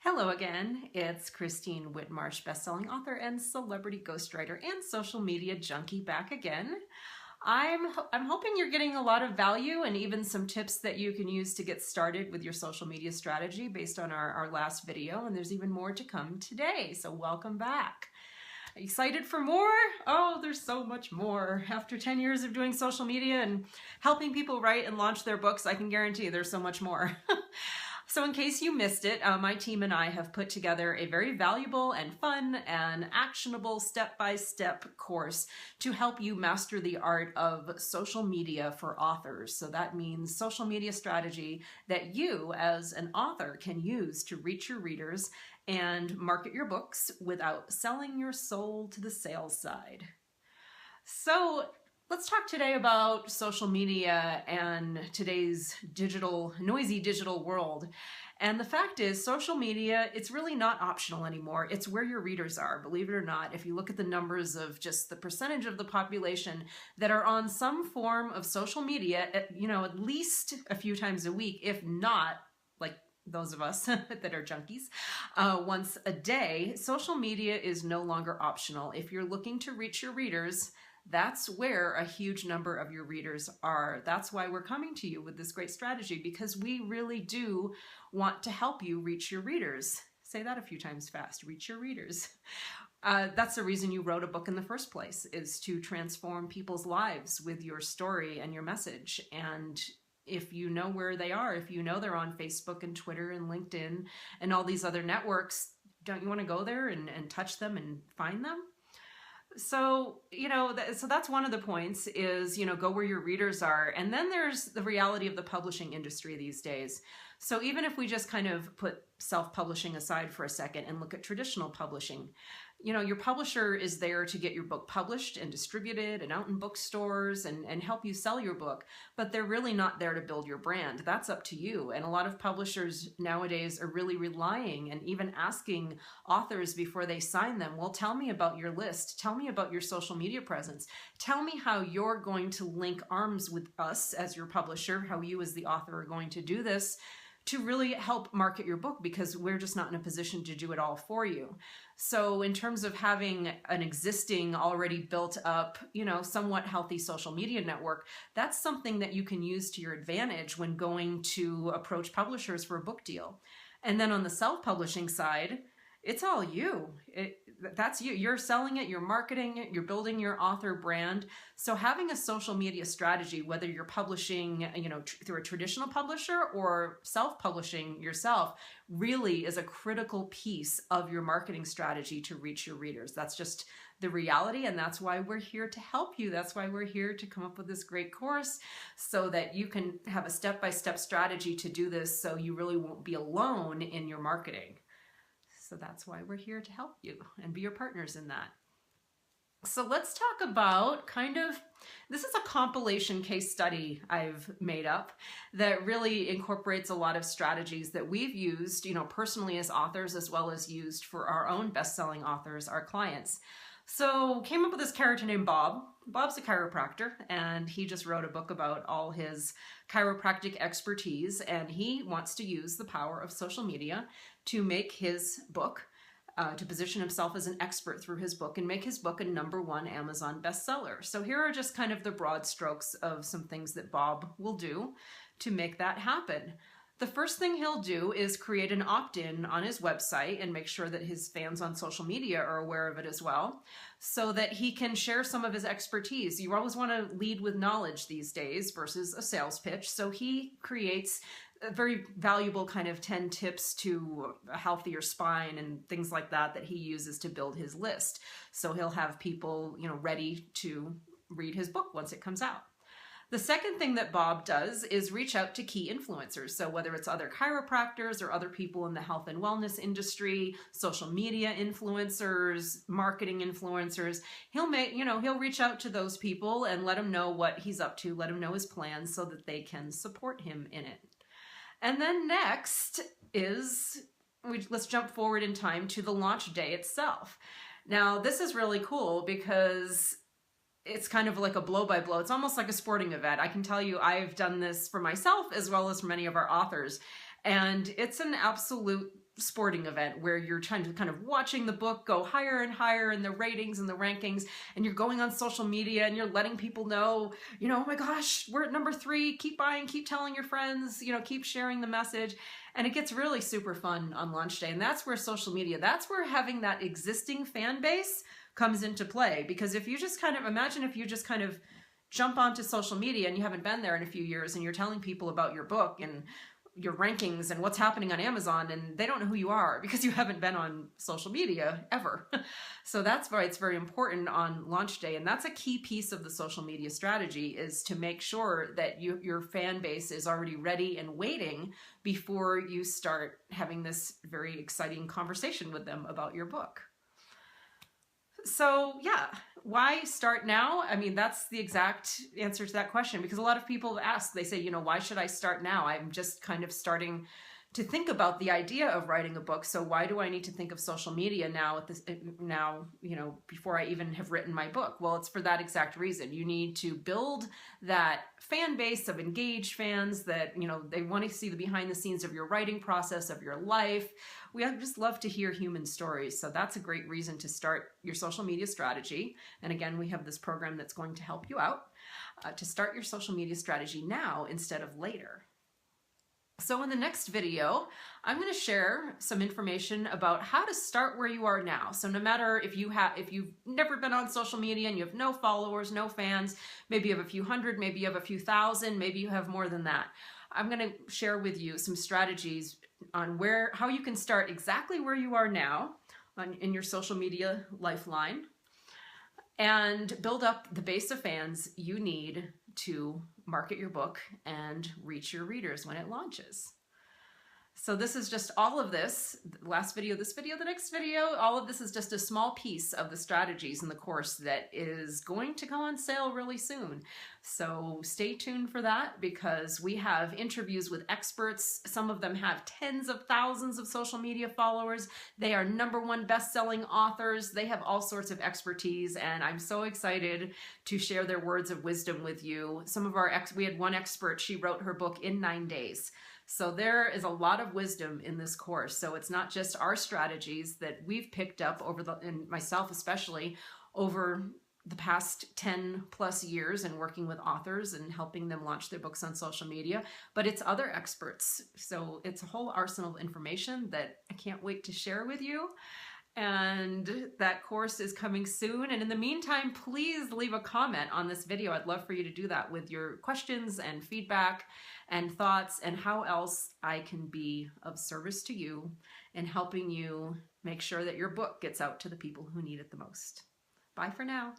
Hello again, it's Christine Whitmarsh, bestselling author and celebrity ghostwriter and social media junkie back again. I'm hoping you're getting a lot of value and even some tips that you can use to get started with your social media strategy based on our last video, and there's even more to come today, so welcome back. Excited for more? Oh, there's so much more. After 10 years of doing social media and helping people write and launch their books, I can guarantee there's so much more. So in case you missed it, my team and I have put together a very valuable and fun and actionable step-by-step course to help you master the art of social media for authors. So that means social media strategy that you as an author can use to reach your readers and market your books without selling your soul to the sales side. So let's talk today about social media and today's noisy digital world. And the fact is, social media, it's really not optional anymore. It's where your readers are, believe it or not. If you look at the numbers of just the percentage of the population that are on some form of social media, at least a few times a week, if not, like those of us that are junkies, once a day, social media is no longer optional. If you're looking to reach your readers, that's where a huge number of your readers are. That's why we're coming to you with this great strategy, because we really do want to help you reach your readers. Say that a few times fast, reach your readers. That's the reason you wrote a book in the first place, is to transform people's lives with your story and your message. And if you know where they are, if you know they're on Facebook and Twitter and LinkedIn and all these other networks, don't you want to go there and touch them and find them? So, so that's one of the points is, go where your readers are. And then there's the reality of the publishing industry these days. So even if we just kind of put self-publishing aside for a second and look at traditional publishing, your publisher is there to get your book published and distributed and out in bookstores and help you sell your book, but they're really not there to build your brand. That's up to you. And a lot of publishers nowadays are really relying and even asking authors before they sign them, well, tell me about your list. Tell me about your social media presence. Tell me how you're going to link arms with us as your publisher, how you as the author are going to do this to really help market your book, because we're just not in a position to do it all for you. So in terms of having an existing, already built up, somewhat healthy social media network, that's something that you can use to your advantage when going to approach publishers for a book deal. And then on the self-publishing side, it's all you. That's you. You're selling it, you're marketing it, you're building your author brand. So having a social media strategy, whether you're publishing, through a traditional publisher or self-publishing yourself, really is a critical piece of your marketing strategy to reach your readers. That's just the reality, and that's why we're here to help you. That's why we're here to come up with this great course so that you can have a step-by-step strategy to do this, so you really won't be alone in your marketing. So that's why we're here to help you and be your partners in that. So let's talk about this is a compilation case study I've made up that really incorporates a lot of strategies that we've used, personally as authors, as well as used for our own best-selling authors, our clients. So came up with this character named Bob. Bob's a chiropractor, and he just wrote a book about all his chiropractic expertise, and he wants to use the power of social media to make his book, to position himself as an expert through his book and make his book a #1 Amazon bestseller. So here are just kind of the broad strokes of some things that Bob will do to make that happen. The first thing he'll do is create an opt-in on his website and make sure that his fans on social media are aware of it as well, so that he can share some of his expertise. You always want to lead with knowledge these days versus a sales pitch. So he creates a very valuable kind of 10 tips to a healthier spine and things like that he uses to build his list. So he'll have people, ready to read his book once it comes out. The second thing that Bob does is reach out to key influencers. So whether it's other chiropractors or other people in the health and wellness industry, social media influencers, marketing influencers, he'll reach out to those people and let them know what he's up to, let them know his plans so that they can support him in it. And then next let's jump forward in time to the launch day itself. Now, this is really cool because it's kind of like a blow-by-blow. It's almost like a sporting event. I can tell you I've done this for myself as well as for many of our authors. And it's an absolute sporting event where you're trying to kind of watching the book go higher and higher in the ratings and the rankings, and you're going on social media and you're letting people know, you know, oh my gosh, we're at number 3, keep buying, keep telling your friends, you know, keep sharing the message. And it gets really super fun on launch day. And that's where social media, that's where having that existing fan base comes into play. Because if you just kind of, imagine if you just kind of jump onto social media and you haven't been there in a few years and you're telling people about your book and your rankings and what's happening on Amazon, and they don't know who you are because you haven't been on social media ever. So that's why it's very important on launch day. And that's a key piece of the social media strategy, is to make sure that your fan base is already ready and waiting before you start having this very exciting conversation with them about your book. So yeah, why start now? I mean, that's the exact answer to that question, because a lot of people ask, they say, you know, why should I start now? I'm just kind of starting to think about the idea of writing a book. So why do I need to think of social media now at this, you know, before I even have written my book? Well, it's for that exact reason. You need to build that fan base of engaged fans that, you know, they want to see the behind the scenes of your writing process, of your life. We just love to hear human stories. So that's a great reason to start your social media strategy. And again, we have this program that's going to help you out to start your social media strategy now instead of later. So in the next video, I'm going to share some information about how to start where you are now. So no matter if you've never been on social media and you have no followers, no fans, maybe you have a few hundred, maybe you have a few thousand, maybe you have more than that. I'm going to share with you some strategies on how you can start exactly where you are now in your social media lifeline and build up the base of fans you need to market your book and reach your readers when it launches. So this is just all of this, last video, this video, the next video, all of this is just a small piece of the strategies in the course that is going to go on sale really soon. So stay tuned for that, because we have interviews with experts. Some of them have tens of thousands of social media followers. They are #1 best-selling authors. They have all sorts of expertise, and I'm so excited to share their words of wisdom with you. We had one expert, she wrote her book in 9 days. So there is a lot of wisdom in this course. So it's not just our strategies that we've picked up and myself especially, over the past 10 plus years and working with authors and helping them launch their books on social media, but it's other experts. So it's a whole arsenal of information that I can't wait to share with you. And that course is coming soon. And in the meantime, please leave a comment on this video. I'd love for you to do that with your questions and feedback and thoughts, and how else I can be of service to you in helping you make sure that your book gets out to the people who need it the most. Bye for now.